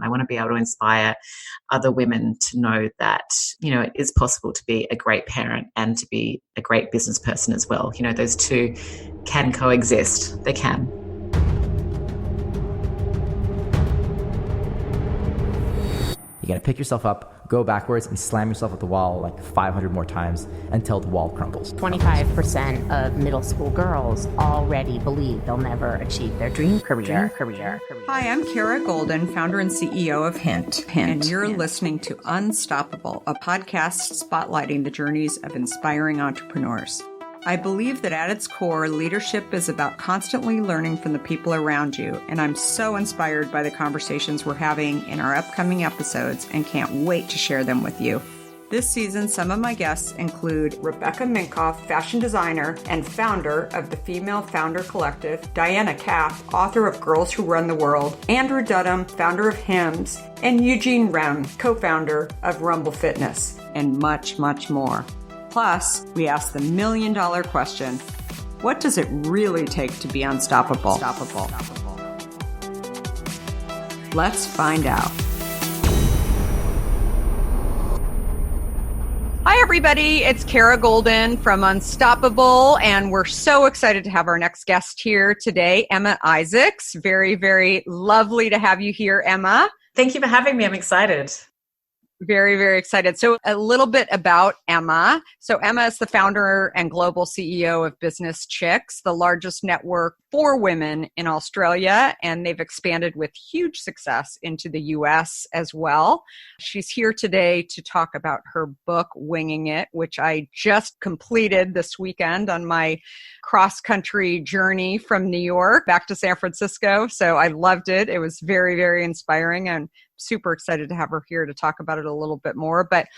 I want to be able to inspire other women to know that, it is possible to be a great parent and to be a great business person as well. Those two can coexist. They can. You got to pick yourself up, go backwards, and slam yourself at the wall like 500 more times until the wall crumbles. 25% of middle school girls already believe they'll never achieve their dream career. Hi, I'm Kara Goldin, founder and CEO of Hint. And you're listening to Unstoppable, a podcast spotlighting the journeys of inspiring entrepreneurs. I believe that at its core, leadership is about constantly learning from the people around you, and I'm so inspired by the conversations we're having in our upcoming episodes and can't wait to share them with you. This season, some of my guests include Rebecca Minkoff, fashion designer and founder of the Female Founder Collective, Diana Kaff, author of Girls Who Run the World, Andrew Dudham, founder of Hims, and Eugene Rem, co-founder of Rumble Fitness, and much, much more. Plus, we ask the million-dollar question, what does it really take to be unstoppable? Let's find out. Hi, everybody. It's Kara Goldin from Unstoppable, and we're so excited to have our next guest here today, Emma Isaacs. Very, very lovely to have you here, Emma. Thank you for having me. I'm excited. Very, very excited. So a little bit about Emma. So Emma is the founder and global CEO of Business Chicks, the largest network for women in Australia, and they've expanded with huge success into the US as well. She's here today to talk about her book, Winging It, which I just completed this weekend on my cross-country journey from New York back to San Francisco. So I loved it. It was very, very inspiring, and super excited to have her here to talk about it a little bit more. But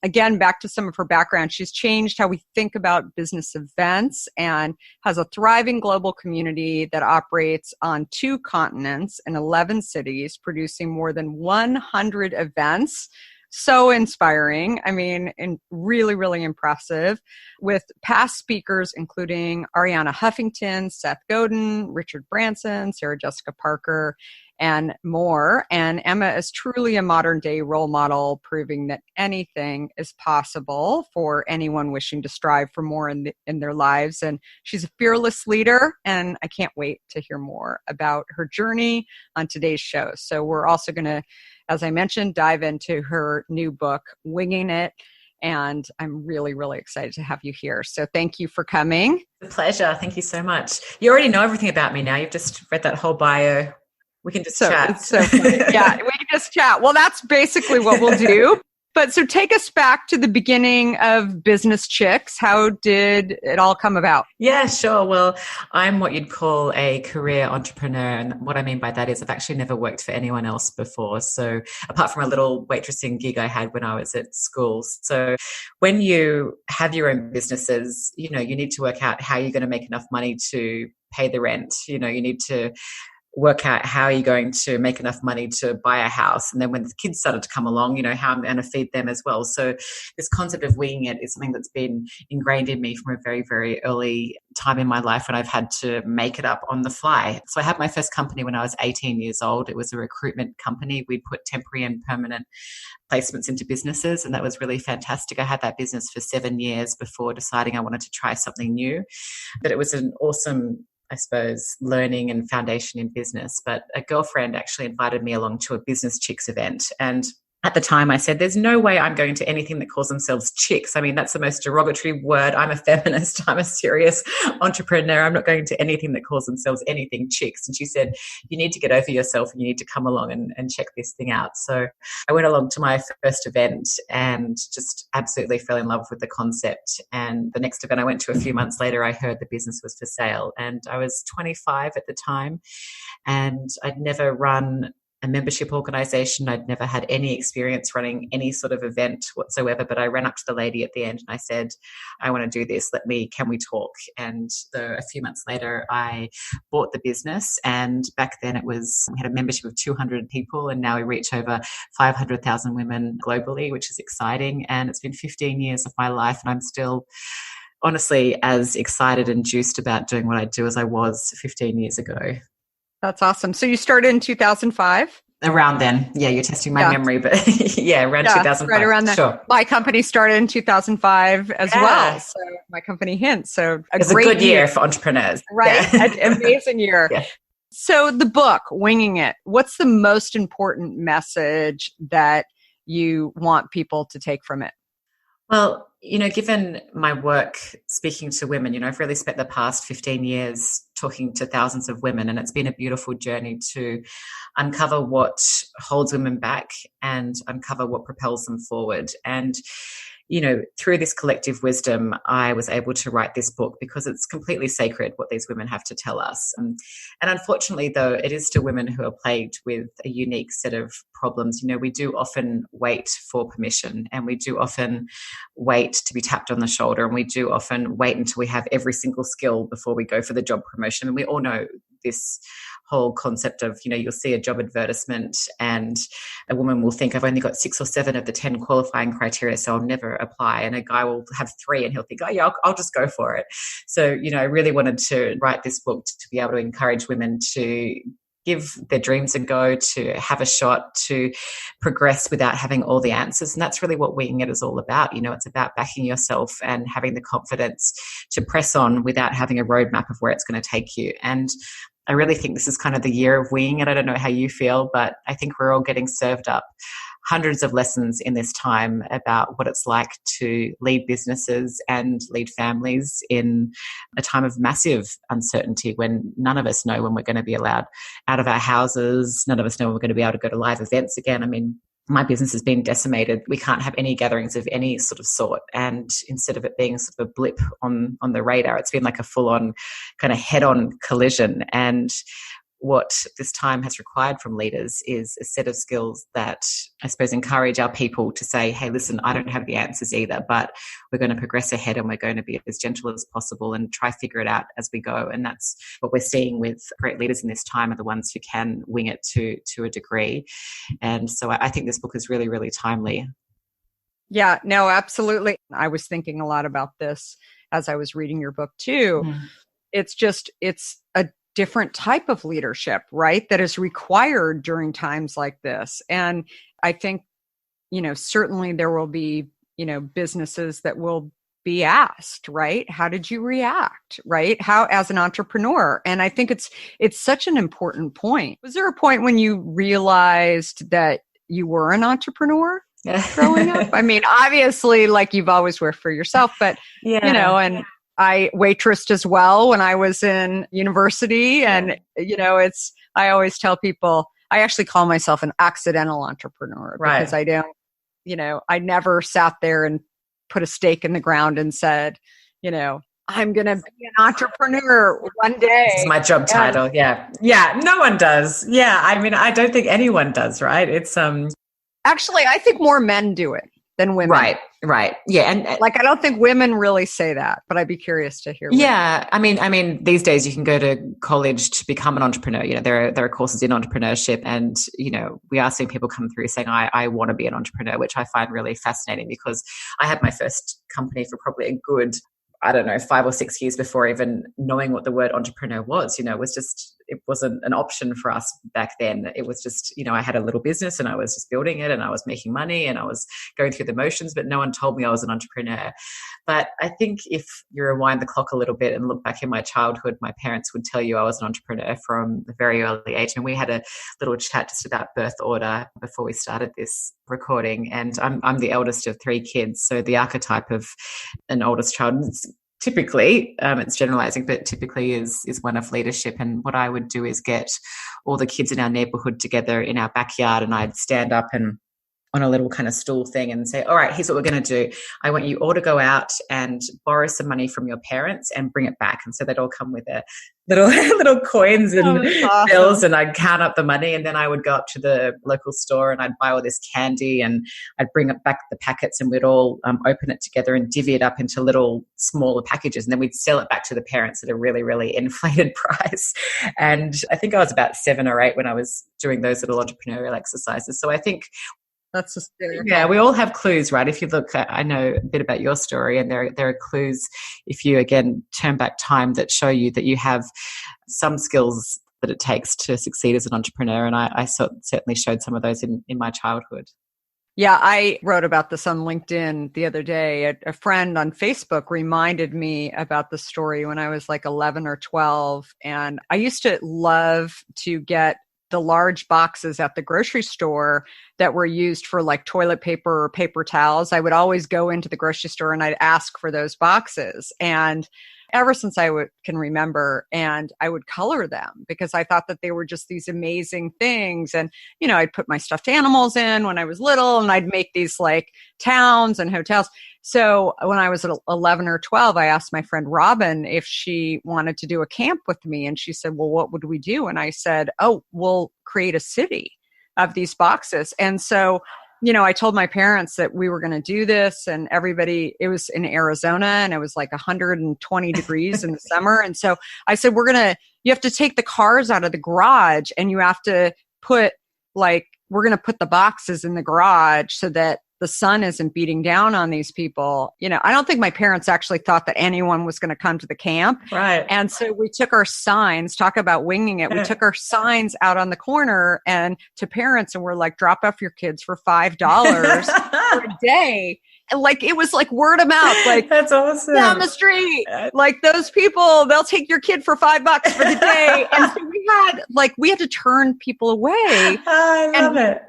again, back to some of her background, she's changed how we think about business events and has a thriving global community that operates on 2 continents in 11 cities, producing more than 100 events. So inspiring. I mean, and really, really impressive, with past speakers including Arianna Huffington, Seth Godin, Richard Branson, Sarah Jessica Parker, and more. And Emma is truly a modern day role model, proving that anything is possible for anyone wishing to strive for more in their lives. And she's a fearless leader, and I can't wait to hear more about her journey on today's show. So we're also going to, as I mentioned, dive into her new book, Winging It. And I'm really, really excited to have you here. So thank you for coming. It's a pleasure. Thank you so much. You already know everything about me now. You've just read that whole bio. We can just chat. It's so funny. Yeah, we can just chat. Well, that's basically what we'll do. But so take us back to the beginning of Business Chicks. How did it all come about? Yeah, sure. Well, I'm what you'd call a career entrepreneur. And what I mean by that is I've actually never worked for anyone else before. So apart from a little waitressing gig I had when I was at school. So when you have your own businesses, you need to work out how you're going to make enough money to pay the rent. You need to work out how you're going to make enough money to buy a house. And then when the kids started to come along, how I'm going to feed them as well. So this concept of winging it is something that's been ingrained in me from a very, very early time in my life when I've had to make it up on the fly. So I had my first company when I was 18 years old. It was a recruitment company. We'd put temporary and permanent placements into businesses, and that was really fantastic. I had that business for 7 years before deciding I wanted to try something new. But it was an awesome, I suppose, learning and foundation in business. But a girlfriend actually invited me along to a Business Chicks event. And at the time I said, there's no way I'm going to anything that calls themselves chicks. I mean, that's the most derogatory word. I'm a feminist. I'm a serious entrepreneur. I'm not going to anything that calls themselves anything chicks. And she said, you need to get over yourself and you need to come along and check this thing out. So I went along to my first event and just absolutely fell in love with the concept. And the next event I went to a few months later, I heard the business was for sale. And I was 25 at the time, and I'd never run a membership organization. I'd never had any experience running any sort of event whatsoever, but I ran up to the lady at the end and I said, I want to do this. Can we talk? And so a few months later, I bought the business, and back then we had a membership of 200 people, and now we reach over 500,000 women globally, which is exciting. And it's been 15 years of my life, and I'm still honestly as excited and juiced about doing what I do as I was 15 years ago. That's awesome. So you started in 2005? Around then. Yeah, you're testing my memory, but yeah, around 2005. Right around then. Sure. My company started in 2005 as well. So my company Hint. So it's a good year for entrepreneurs. Right? An amazing year. Yeah. So the book, Winging It, what's the most important message that you want people to take from it? Well, given my work speaking to women, I've really spent the past 15 years talking to thousands of women, and it's been a beautiful journey to uncover what holds women back and uncover what propels them forward. And through this collective wisdom, I was able to write this book because it's completely sacred what these women have to tell us. And unfortunately, though, it is still women who are plagued with a unique set of problems. We do often wait for permission, and we do often wait to be tapped on the shoulder, and we do often wait until we have every single skill before we go for the job promotion. And we all know this whole concept of, you'll see a job advertisement and a woman will think, I've only got 6 or 7 of the 10 qualifying criteria, so I'll never apply. And a guy will have 3 and he'll think, oh yeah, I'll just go for it. So, I really wanted to write this book to be able to encourage women to give their dreams a go, to have a shot, to progress without having all the answers. And that's really what Winging It is all about. It's about backing yourself and having the confidence to press on without having a roadmap of where it's going to take you. And I really think this is kind of the year of winging it. I don't know how you feel, but I think we're all getting served up hundreds of lessons in this time about what it's like to lead businesses and lead families in a time of massive uncertainty when none of us know when we're going to be allowed out of our houses. None of us know when we're going to be able to go to live events again. I mean, my business has been decimated. We can't have any gatherings of any sort. And instead of it being sort of a blip on the radar, it's been like a full-on kind of head-on collision. And what this time has required from leaders is a set of skills that I suppose encourage our people to say, hey, listen, I don't have the answers either, but we're going to progress ahead and we're going to be as gentle as possible and try figure it out as we go. And that's what we're seeing with great leaders in this time, are the ones who can wing it to a degree. And so I think this book is really, really timely. Yeah, no, absolutely. I was thinking a lot about this as I was reading your book too. It's a different type of leadership, right? That is required during times like this. And I think, certainly there will be, businesses that will be asked, right? How did you react, right? How, as an entrepreneur? And I think it's such an important point. Was there a point when you realized that you were an entrepreneur growing up? I mean, obviously, like, you've always worked for yourself, but, and I waitressed as well when I was in university. And, I always tell people, I actually call myself an accidental entrepreneur, because I don't, I never sat there and put a stake in the ground and said, I'm going to be an entrepreneur one day. This is my job title. Yeah. No one does. Yeah. I mean, I don't think anyone does, right? It's, actually, I think more men do it than women. Right. Yeah. And like, I don't think women really say that, but I'd be curious to hear. Yeah. I mean, these days you can go to college to become an entrepreneur. There are courses in entrepreneurship, and, we are seeing people come through saying, I want to be an entrepreneur, which I find really fascinating, because I had my first company for probably a good, 5 or 6 years before even knowing what the word entrepreneur was. It wasn't an option for us back then. It was just, I had a little business and I was just building it and I was making money and I was going through the motions, but no one told me I was an entrepreneur. But I think if you rewind the clock a little bit and look back in my childhood, my parents would tell you I was an entrepreneur from a very early age. And we had a little chat just about birth order before we started this recording. And I'm the eldest of 3 kids. So the archetype of an oldest child, typically, it's generalizing, but typically is one of leadership. And what I would do is get all the kids in our neighborhood together in our backyard, and I'd stand up and on a little kind of stool thing and say, all right, here's what we're going to do. I want you all to go out and borrow some money from your parents and bring it back. And so they'd all come with their little coins and bills, and I'd count up the money, and then I would go up to the local store and I'd buy all this candy and I'd bring it back the packets, and we'd all open it together and divvy it up into little smaller packages, and then we'd sell it back to the parents at a really, really inflated price. And I think I was about 7 or 8 when I was doing those little entrepreneurial exercises. So I think that's hysterical. Yeah, we all have clues, right? If you look, I know a bit about your story, and there are clues, if you, again, turn back time, that show you that you have some skills that it takes to succeed as an entrepreneur. And I certainly showed some of those in my childhood. Yeah, I wrote about this on LinkedIn the other day. A friend on Facebook reminded me about the story when I was like 11 or 12. And I used to love to get the large boxes at the grocery store that were used for like toilet paper or paper towels. I would always go into the grocery store and I'd ask for those boxes. And ever since I can remember, and I would color them because I thought that they were just these amazing things. And, you know, I'd put my stuffed animals in when I was little, and I'd make these like towns and hotels. So when I was 11 or 12, I asked my friend Robin if she wanted to do a camp with me. And she said, well, what would we do? And I said, oh, we'll create a city of these boxes. And so, you know, I told my parents that we were going to do this, and everybody, it was in Arizona and it was like 120 degrees in the summer. And so I said, you have to take the cars out of the garage, and you have to we're going to put the boxes in the garage so that the sun isn't beating down on these people. You know, I don't think my parents actually thought that anyone was going to come to the camp. Right. And so we took our signs, talk about winging it. We took our signs out on the corner and to parents, and we're like, drop off your kids for $5 for a day. And like, it was like word of mouth, like that's awesome. Down the street, like those people, they'll take your kid for $5 for the day. And so we had to turn people away. I love it.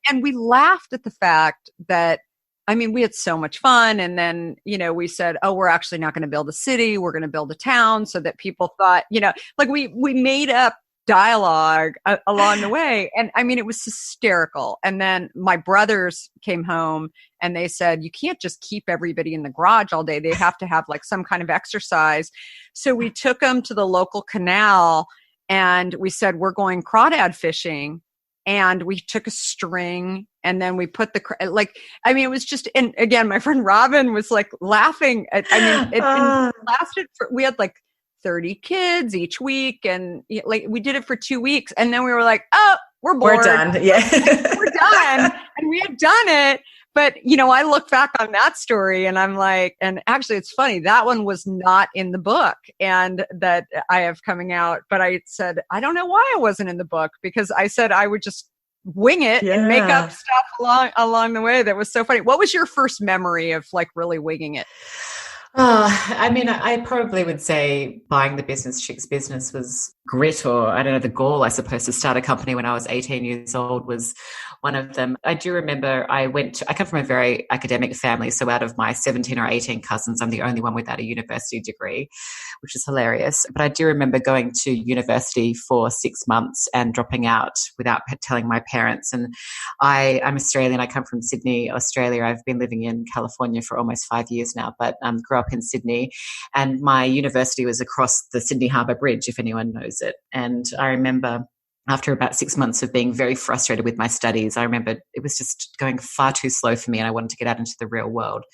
And we laughed at the fact that, I mean, we had so much fun. And then, you know, we said, oh, we're actually not going to build a city. We're going to build a town, so that people thought, you know, like we made up dialogue along the way. And I mean, it was hysterical. And then my brothers came home and they said, you can't just keep everybody in the garage all day. They have to have like some kind of exercise. So we took them to the local canal and we said, we're going crawdad fishing. And we took a string and then we put it was just, and again, my friend Robin was like laughing. It lasted we had like 30 kids each week, and like we did it for 2 weeks, and then we were like, oh, we're bored. We're done. Yeah. We're done. And we had done it. But, you know, I look back on that story and I'm like, and actually it's funny, that one was not in the book and that I have coming out. But I said, I don't know why it wasn't in the book, because I said I would just wing it and make up stuff along the way. That was so funny. What was your first memory of like really winging it? I mean, I probably would say buying the Business Chicks business was grit, or I don't know, the gall, I suppose, to start a company when I was 18 years old was one of them. I do remember I come from a very academic family. So out of my 17 or 18 cousins, I'm the only one without a university degree, which is hilarious. But I do remember going to university for 6 months and dropping out without telling my parents. And I'm Australian. I come from Sydney, Australia. I've been living in California for almost 5 years now, but grew up in Sydney. And my university was across the Sydney Harbour Bridge, if anyone knows it. And I remember after about 6 months of being very frustrated with my studies, I remember it was just going far too slow for me and I wanted to get out into the real world.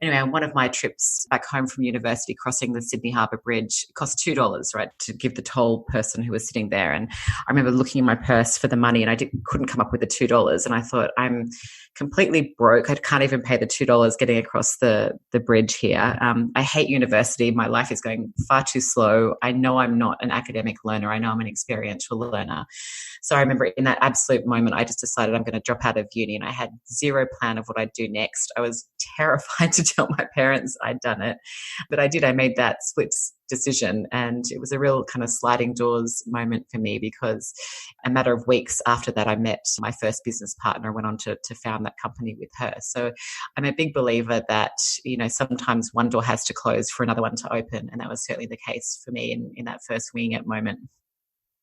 Anyway, on one of my trips back home from university, crossing the Sydney Harbour Bridge, it cost $2, right, to give the toll person who was sitting there. And I remember looking in my purse for the money and I couldn't come up with the $2. And I thought, I'm completely broke. I can't even pay the $2 getting across the bridge here. I hate university. My life is going far too slow. I know I'm not an academic learner. I know I'm an experiential learner. So I remember in that absolute moment, I just decided I'm going to drop out of uni, and I had zero plan of what I'd do next. I was terrified to tell my parents I'd done it, but I did. I made that split decision, and it was a real kind of sliding doors moment for me, because a matter of weeks after that, I met my first business partner, went on to found that company with her. So I'm a big believer that, you know, sometimes one door has to close for another one to open. And that was certainly the case for me in that first winging it moment.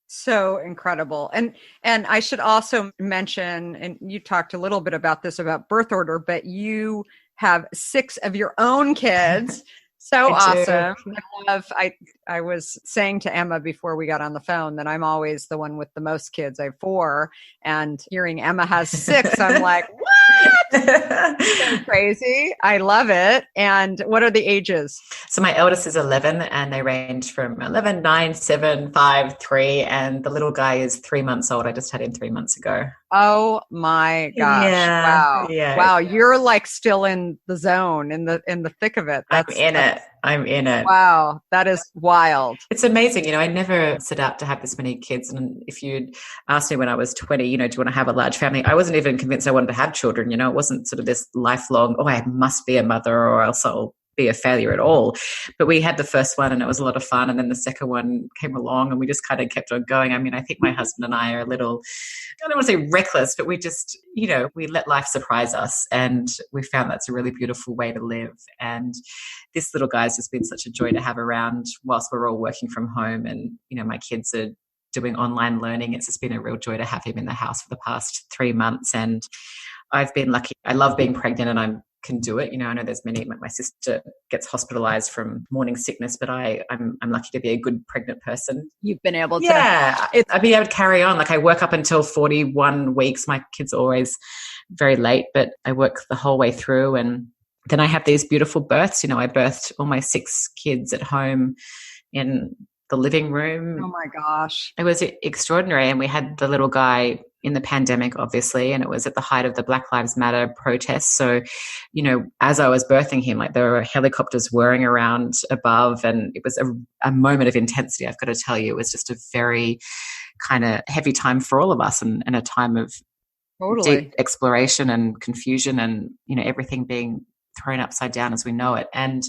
So incredible. And I should also mention, and you talked a little bit about this, about birth order, but you have 6 of your own kids. So awesome. I was saying to Emma before we got on the phone that I'm always the one with the most kids. I have 4, and hearing Emma has 6, I'm like, what? So crazy. I love it. And what are the ages? So my eldest is 11 and they range from 11, 9, 7, 5, 3. And the little guy is 3 months old. I just had him 3 months ago. Oh my gosh. Yeah, wow. yeah. Wow. You're like still in the zone, in the thick of it. I'm in it. Wow. That is wild. It's amazing. I never set out to have this many kids. And if you'd asked me when I was 20, do you want to have a large family? I wasn't even convinced I wanted to have children. It wasn't sort of this lifelong, I must be a mother or else I'll be a failure at all. But we had the first one and it was a lot of fun. And then the second one came along and we just kind of kept on going. I mean, I think my husband and I are a little, I don't want to say reckless, but we just, we let life surprise us. And we found that's a really beautiful way to live. And this little guy's just been such a joy to have around whilst we're all working from home. And, my kids are doing online learning. It's just been a real joy to have him in the house for the past 3 months. And I've been lucky. I love being pregnant and I can do it. I know there's many, my sister gets hospitalized from morning sickness, but I'm lucky to be a good pregnant person. You've been able to. Yeah. I've been able to carry on. Like I work up until 41 weeks. My kids are always very late, but I work the whole way through. And then I have these beautiful births. I birthed all my 6 kids at home in the living room. Oh my gosh. It was extraordinary. And we had the little guy in the pandemic, obviously, and it was at the height of the Black Lives Matter protests. So, as I was birthing him, like there were helicopters whirring around above and it was a moment of intensity. I've got to tell you, it was just a very kind of heavy time for all of us and a time of deep exploration and confusion and, everything being thrown upside down as we know it. And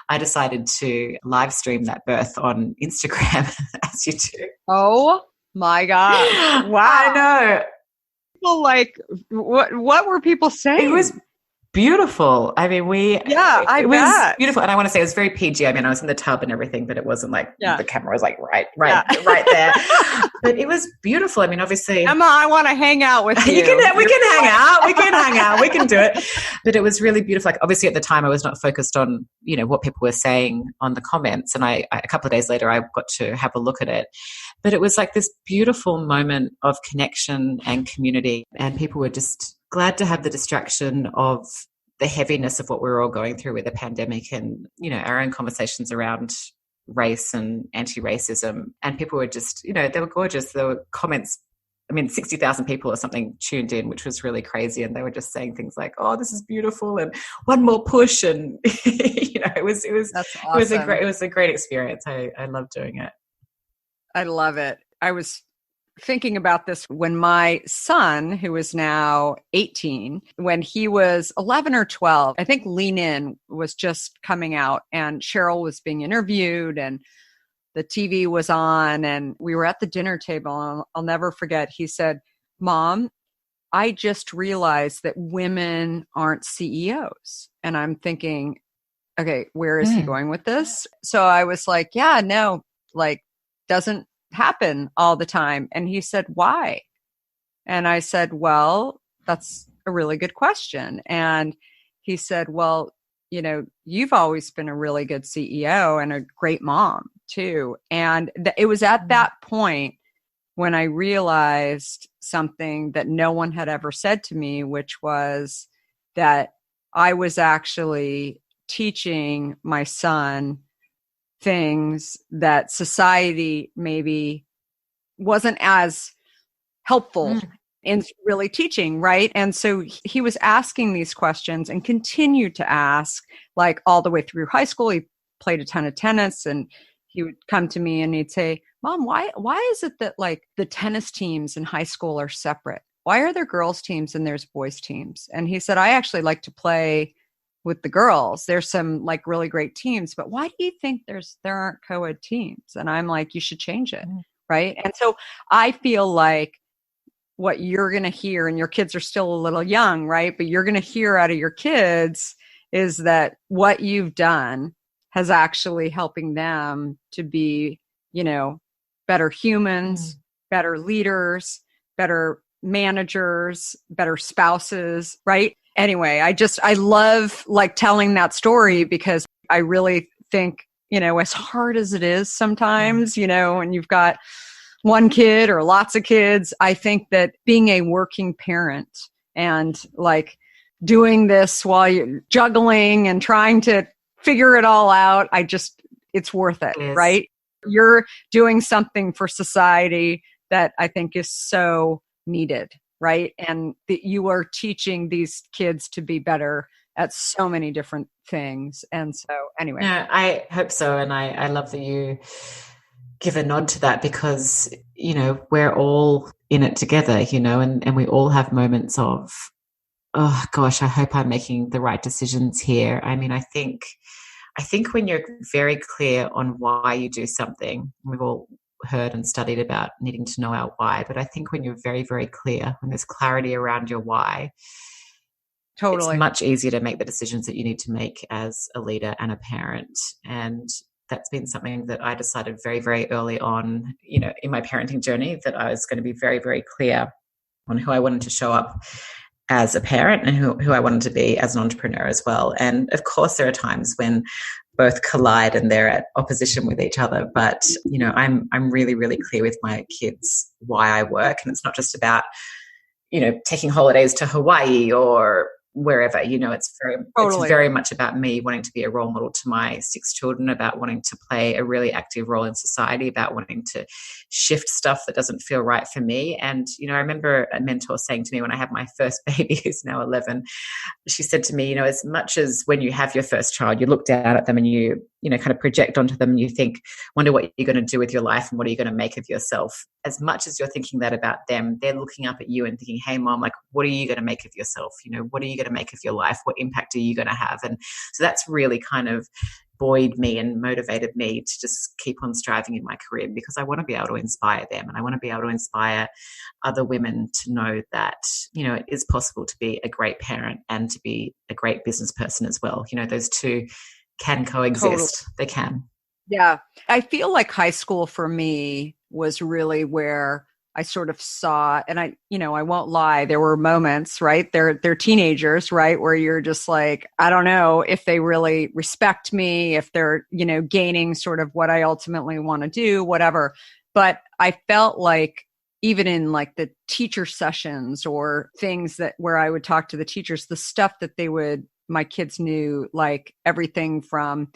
I decided to live stream that birth on Instagram, as you do. Oh my God. Wow. I know. People what were people saying? It was beautiful. I mean, it was beautiful. And I want to say it was very PG. I mean, I was in the tub and everything, but it wasn't like the camera was like right there. But it was beautiful. I mean, obviously, Emma, I want to hang out with you. We can hang out. We can do it. But it was really beautiful. Like obviously at the time I was not focused on, what people were saying on the comments. And I a couple of days later, I got to have a look at it. But it was like this beautiful moment of connection and community. And people were just glad to have the distraction of the heaviness of what we were all going through with the pandemic and, our own conversations around race and anti-racism. And people were just, they were gorgeous. There were comments. I mean, 60,000 people or something tuned in, which was really crazy. And they were just saying things like, "Oh, this is beautiful," and "one more push." And, it was That's awesome. it was a great experience. I love doing it. I love it. I was thinking about this when my son, who is now 18, when he was 11 or 12, I think Lean In was just coming out and Cheryl was being interviewed and the TV was on and we were at the dinner table. I'll never forget. He said, "Mom, I just realized that women aren't CEOs." And I'm thinking, okay, where is he going with this? So I was like, yeah, no, doesn't happen all the time. And he said, "Why?" And I said, "Well, that's a really good question." And he said, "Well, you've always been a really good CEO and a great mom too." And it was at that point when I realized something that no one had ever said to me, which was that I was actually teaching my son things that society maybe wasn't as helpful in really teaching, right? And so he was asking these questions and continued to ask, like all the way through high school. He played a ton of tennis and he would come to me and he'd say, "Mom, why is it that the tennis teams in high school are separate? Why are there girls teams and there's boys teams?" And he said, "I actually like to play with the girls. There's some really great teams, but why do you think there aren't co-ed teams?" And I'm like, "You should change it." Right. And so I feel like what you're going to hear, and your kids are still a little young, right? But you're going to hear out of your kids is that what you've done has actually helping them to be, better humans, better leaders, better managers, better spouses, right? Anyway, I love telling that story because I really think, as hard as it is sometimes, when you've got one kid or lots of kids, I think that being a working parent and doing this while you're juggling and trying to figure it all out. It's worth it, Yes. right? You're doing something for society that I think is so needed, right? And that you are teaching these kids to be better at so many different things. And so anyway. Yeah, I hope so. And I love that you give a nod to that, because, we're all in it together, and we all have moments of, oh gosh, I hope I'm making the right decisions here. I mean, I think when you're very clear on why you do something, we've all heard and studied about needing to know our why, but I think when you're very, very clear, when there's clarity around your why, Totally. it's much easier to make the decisions that you need to make as a leader and a parent. And that's been something that I decided very, very early on, in my parenting journey, that I was going to be very, very clear on who I wanted to show up as a parent and who I wanted to be as an entrepreneur as well. And of course, there are times when both collide and they're at opposition with each other. But, I'm really, really clear with my kids why I work. And it's not just about, taking holidays to Hawaii or wherever, it's very much about me wanting to be a role model to my 6 children, about wanting to play a really active role in society, about wanting to shift stuff that doesn't feel right for me. And, I remember a mentor saying to me when I had my first baby, who's now 11, she said to me, as much as when you have your first child, you look down at them and you kind of project onto them and you think, wonder what you're going to do with your life and what are you going to make of yourself. As much as you're thinking that about them, they're looking up at you and thinking, hey, mom, like, what are you going to make of yourself? What are you going to make of your life? What impact are you going to have? And so that's really kind of buoyed me and motivated me to just keep on striving in my career, because I want to be able to inspire them, and I want to be able to inspire other women to know that, it is possible to be a great parent and to be a great business person as well. Those two can coexist. Totally. They can. Yeah. I feel like high school for me was really where I sort of saw, and I won't lie, there were moments, right? They're teenagers, right? Where you're just like, I don't know if they really respect me, if they're, gaining sort of what I ultimately want to do, whatever. But I felt like even in like the teacher sessions or things where I would talk to the teachers, the stuff that my kids knew, like everything from,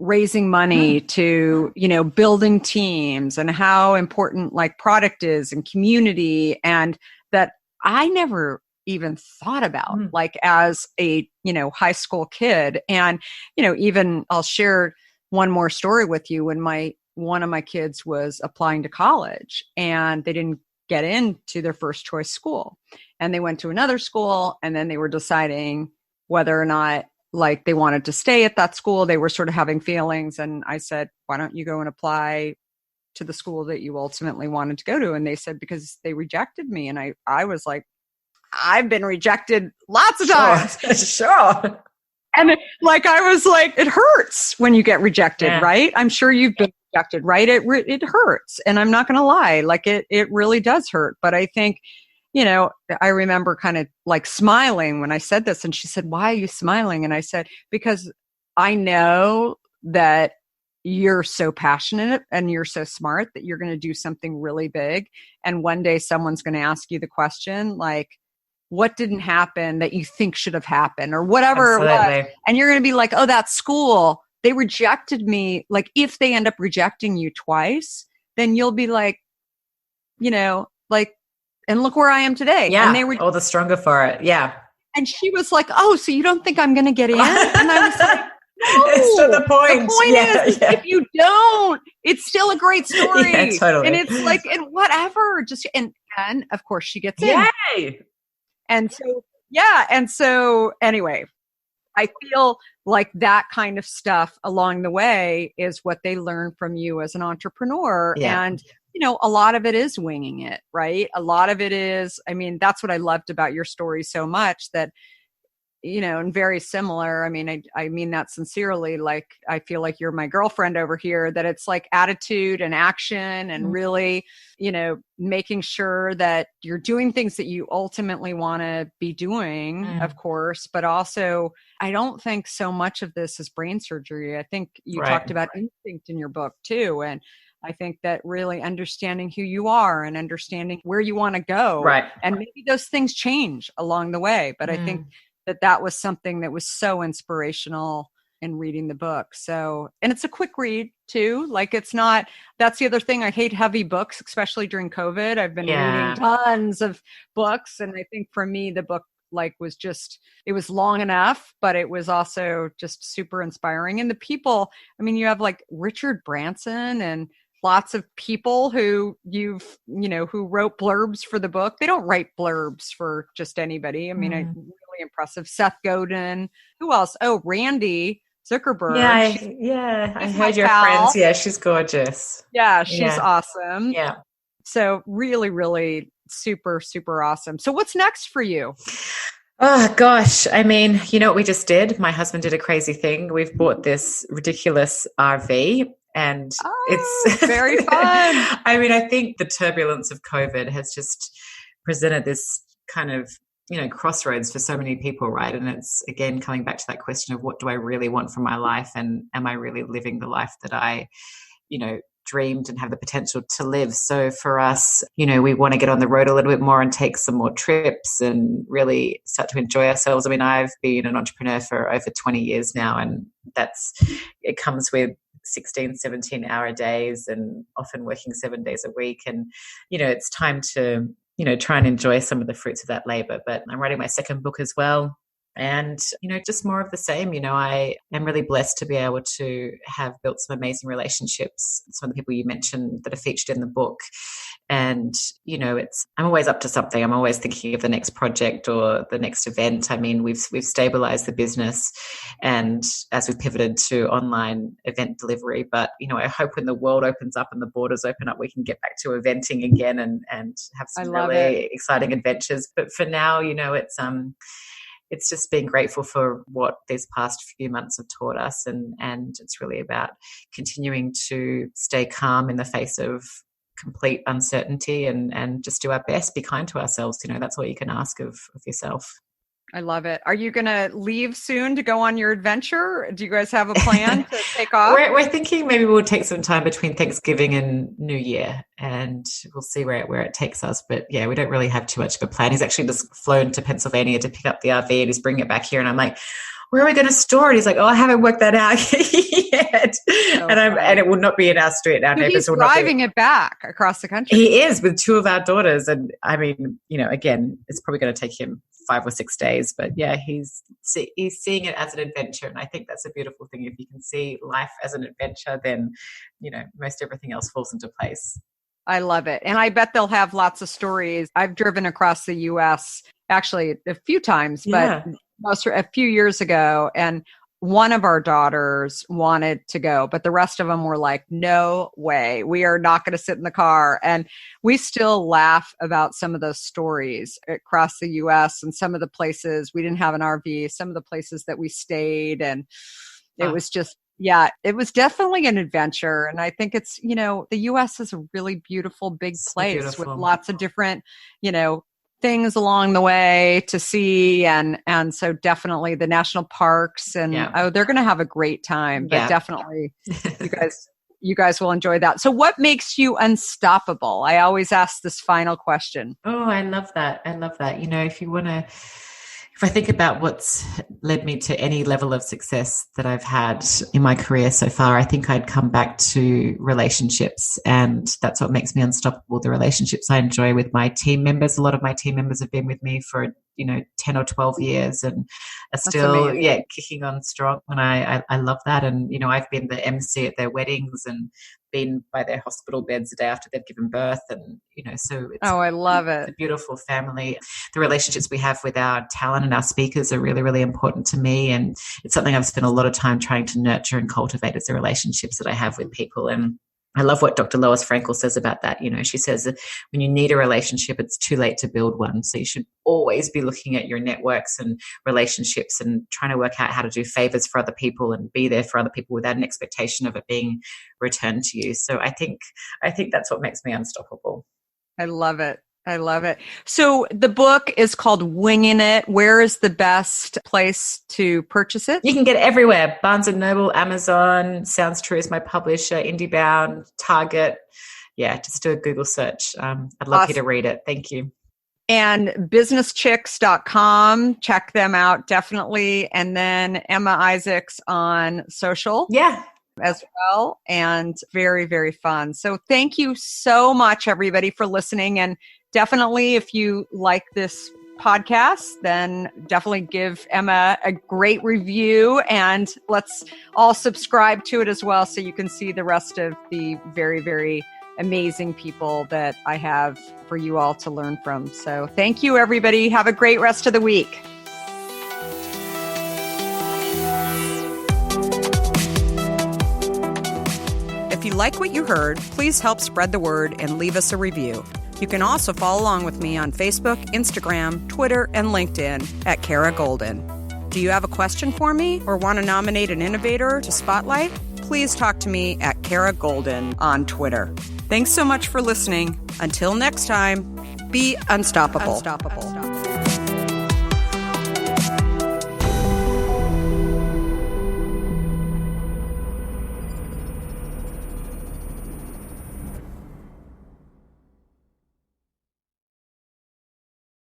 raising money to, building teams, and how important like product is and community, and that I never even thought about like as a, high school kid. And, even I'll share one more story with you. When one of my kids was applying to college and they didn't get into their first choice school, and they went to another school, and then they were deciding whether or not like they wanted to stay at that school. They were sort of having feelings. And I said, why don't you go and apply to the school that you ultimately wanted to go to? And they said, because they rejected me. And I was like, I've been rejected lots of times. Sure. And like, I was like, it hurts when you get rejected, right? I'm sure you've been rejected, right? It hurts. And I'm not going to lie, like it really does hurt. But I think, I remember kind of like smiling when I said this, and she said, why are you smiling? And I said, because I know that you're so passionate and you're so smart that you're going to do something really big. And one day someone's going to ask you the question, like, what didn't happen that you think should have happened, or whatever it was. And you're going to be like, oh, that school, they rejected me. Like, if they end up rejecting you twice, then you'll be like, like, and look where I am today. Yeah. And they were all the stronger for it. Yeah. And she was like, oh, so you don't think I'm going to get in? And I was like, no. It's to the point. The point is, if you don't, it's still a great story. Yeah, totally. And it's like, and whatever, and of course she gets in. Yay. And so, yeah. And so anyway, I feel like that kind of stuff along the way is what they learn from you as an entrepreneur. Yeah. And, a lot of it is winging it, right? A lot of it is, I mean, that's what I loved about your story so much, that, and very similar. I mean, I mean that sincerely. Like, I feel like you're my girlfriend over here, that it's like attitude and action and really, making sure that you're doing things that you ultimately want to be doing, of course, but also I don't think so much of this is brain surgery. I think you talked about instinct in your book too. And I think that really understanding who you are and understanding where you want to go. Right. And maybe those things change along the way. But I think that was something that was so inspirational in reading the book. So, and it's a quick read too. Like it's not, that's the other thing. I hate heavy books, especially during COVID. I've been reading tons of books. And I think for me, the book was just, it was long enough, but it was also just super inspiring. And the people, I mean, you have like Richard Branson and lots of people who who wrote blurbs for the book. They don't write blurbs for just anybody. I mean, really impressive. Seth Godin. Who else? Oh, Randy Zuckerberg. I heard your friends. Yeah, she's gorgeous. Yeah, she's awesome. Yeah. So really, really super, super awesome. So what's next for you? Oh, gosh. I mean, you know what we just did? My husband did a crazy thing. We've bought this ridiculous RV and it's very fun. I mean, I think the turbulence of COVID has just presented this kind of, crossroads for so many people, right? And it's, again, coming back to that question of what do I really want from my life and am I really living the life that I, dreamed and have the potential to live. So for us, we want to get on the road a little bit more and take some more trips and really start to enjoy ourselves. I mean, I've been an entrepreneur for over 20 years now, and it comes with 16, 17-hour days and often working 7 days a week. And, it's time to, try and enjoy some of the fruits of that labor. But I'm writing my second book as well. And, just more of the same. I am really blessed to be able to have built some amazing relationships. Some of the people you mentioned that are featured in the book. And, I'm always up to something. I'm always thinking of the next project or the next event. I mean, we've stabilized the business and as we've pivoted to online event delivery. But, I hope when the world opens up and the borders open up, we can get back to eventing again and have some really exciting adventures. But for now, it's just being grateful for what these past few months have taught us. And it's really about continuing to stay calm in the face of complete uncertainty and just do our best, be kind to ourselves. That's all you can ask of yourself. I love it. Are you going to leave soon to go on your adventure? Do you guys have a plan to take off? We're thinking maybe we'll take some time between Thanksgiving and New Year, and we'll see where it takes us. But yeah, we don't really have too much of a plan. He's actually just flown to Pennsylvania to pick up the RV and he's bringing it back here. And I'm like, where are we going to store it? He's like, I haven't worked that out yet. And it will not be in our street. Our neighbors will driving it back across the country. He is, with two of our daughters. And I mean, again, it's probably going to take him 5 or 6 days, but yeah, he's seeing it as an adventure. And I think that's a beautiful thing. If you can see life as an adventure, then, most everything else falls into place. I love it. And I bet they'll have lots of stories. I've driven across the US actually a few times, but a few years ago. And one of our daughters wanted to go, but the rest of them were like, no way, we are not going to sit in the car. And we still laugh about some of those stories across the US and some of the places we didn't have an RV, some of the places that we stayed. And it was just, it was definitely an adventure. And I think it's, the US is a really beautiful, big place with lots of different, things along the way to see. And so definitely the national parks and they're going to have a great time, but definitely you guys will enjoy that. So what makes you unstoppable? I always ask this final question. Oh, I love that. If I think about what's led me to any level of success that I've had in my career so far, I think I'd come back to relationships, and that's what makes me unstoppable. The relationships I enjoy with my team members. A lot of my team members have been with me for 10 or 12 years and are still kicking on strong. And I love that. And I've been the MC at their weddings and been by their hospital beds the day after they've given birth. And so it's I love it. It's a beautiful family. The relationships we have with our talent and our speakers are really, really important to me. And it's something I've spent a lot of time trying to nurture and cultivate, is the relationships that I have with people. And I love what Dr. Lois Frankel says about that. She says that when you need a relationship, it's too late to build one. So you should always be looking at your networks and relationships and trying to work out how to do favors for other people and be there for other people without an expectation of it being returned to you. So I think that's what makes me unstoppable. I love it. I love it. So the book is called Winging It. Where is the best place to purchase it? You can get it everywhere. Barnes & Noble, Amazon, Sounds True is my publisher, IndieBound, Target. Yeah, just do a Google search. I'd love you to read it. Thank you. And businesschicks.com. Check them out, definitely. And then Emma Isaacs on social. Yeah. As well. And very, very fun. So thank you so much, everybody, for listening. And definitely, if you like this podcast, then definitely give Emma a great review, and let's all subscribe to it as well so you can see the rest of the very, very amazing people that I have for you all to learn from. So thank you, everybody. Have a great rest of the week. If you like what you heard, please help spread the word and leave us a review. You can also follow along with me on Facebook, Instagram, Twitter, and LinkedIn at Kara Goldin. Do you have a question for me or want to nominate an innovator to spotlight? Please talk to me at Kara Goldin on Twitter. Thanks so much for listening. Until next time, be unstoppable.